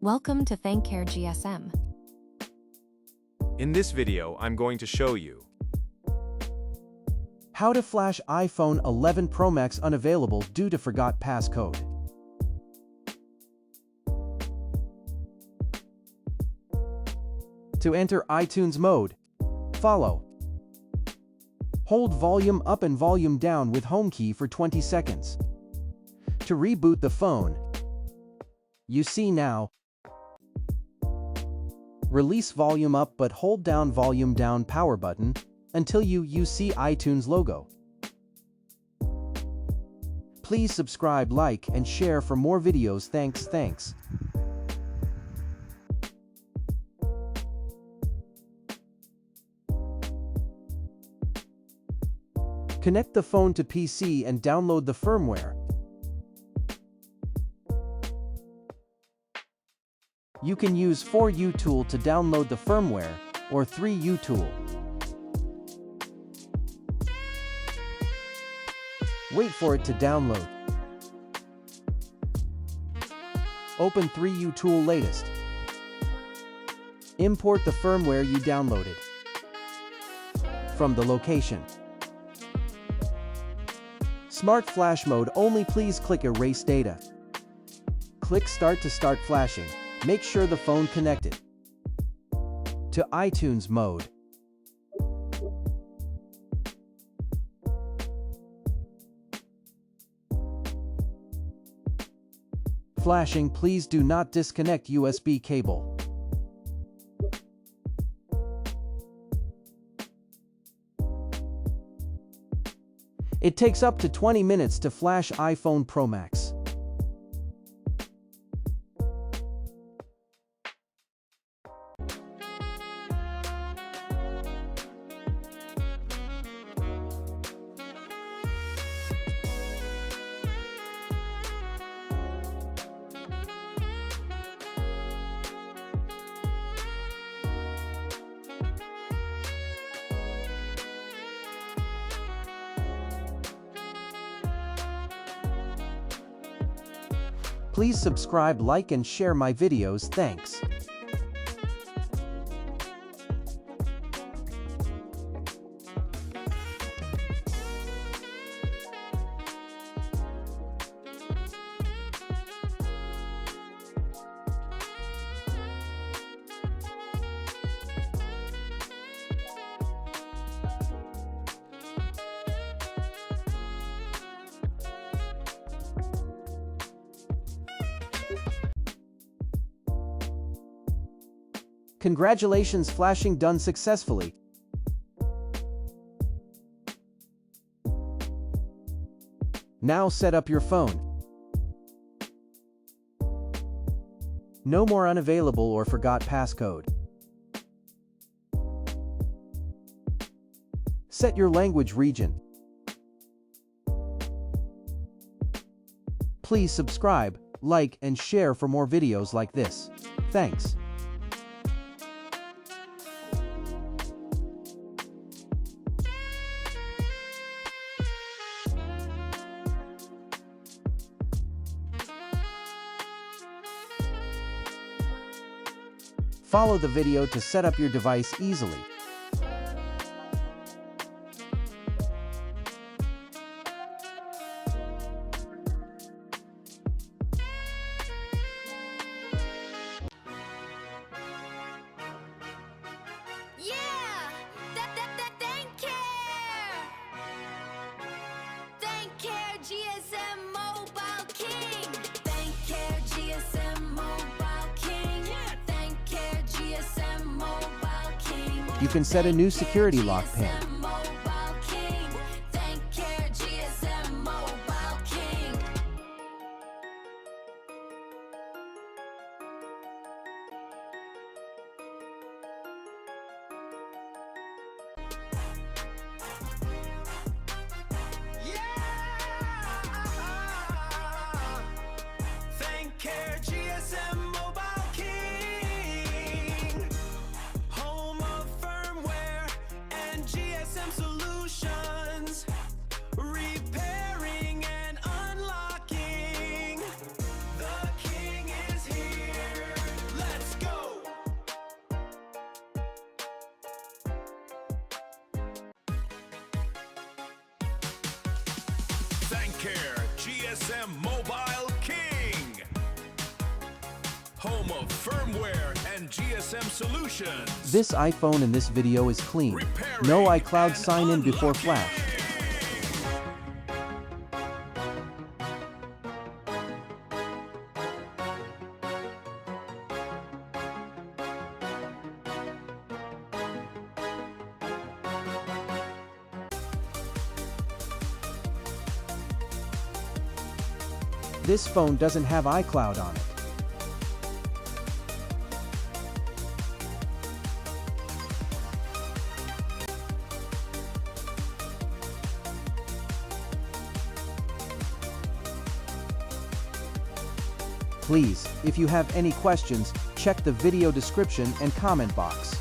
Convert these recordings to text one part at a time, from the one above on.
Welcome to ThankCare-Gsm. In this video, I'm going to show you how to flash iPhone 11 Pro Max unavailable due to forgot passcode. To enter iTunes mode, follow. Hold volume up and volume down with home key for 20 seconds. To reboot the phone, you see now. Release volume up but hold down volume down power button until you see iTunes logo. Please subscribe, like, and share for more videos. Thanks. Connect the phone to PC and download the firmware. You can use 4U tool to download the firmware, or 3U tool. Wait for it to download. Open 3U tool latest. Import the firmware you downloaded from the location. Smart flash mode only. Please click erase data. Click start to start flashing. Make sure the phone connected to iTunes mode. Flashing. Please do not disconnect USB cable. It takes up to 20 minutes to flash iPhone Pro Max. Please subscribe, like, and share my videos. Thanks. Congratulations, flashing done successfully. Now set up your phone. No more unavailable or forgot passcode. Set your language region. Please subscribe, like, and share for more videos like this. Thanks. Follow the video to set up your device easily. ThankCare-Gsm Mobile King. ThankCare-Gsm Mobile King. ThankCare-Gsm Mobile King. You can set a new security lock pin. Mobile King. ThankCare-Gsm Mobile King. ThankCare-Gsm Mobile King, home of firmware and GSM. ThankCare-Gsm Mobile King. Home of firmware and GSM solutions. This iPhone in this video is clean. No iCloud sign-in before flash. This phone doesn't have iCloud on it. Please, if you have any questions, check the video description and comment box.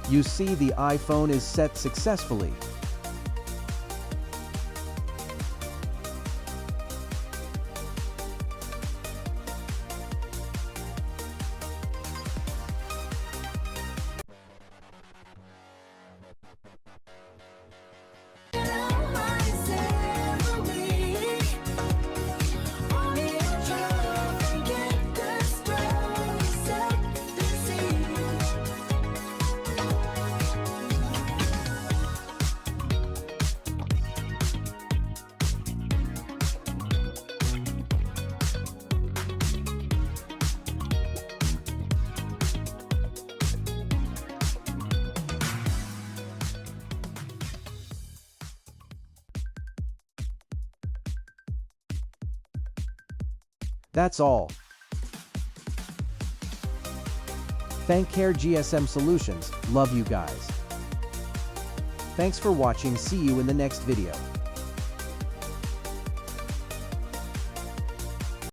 You see the iPhone is set successfully. That's all. ThankCare-Gsm Solutions, love you guys. Thanks for watching, see you in the next video.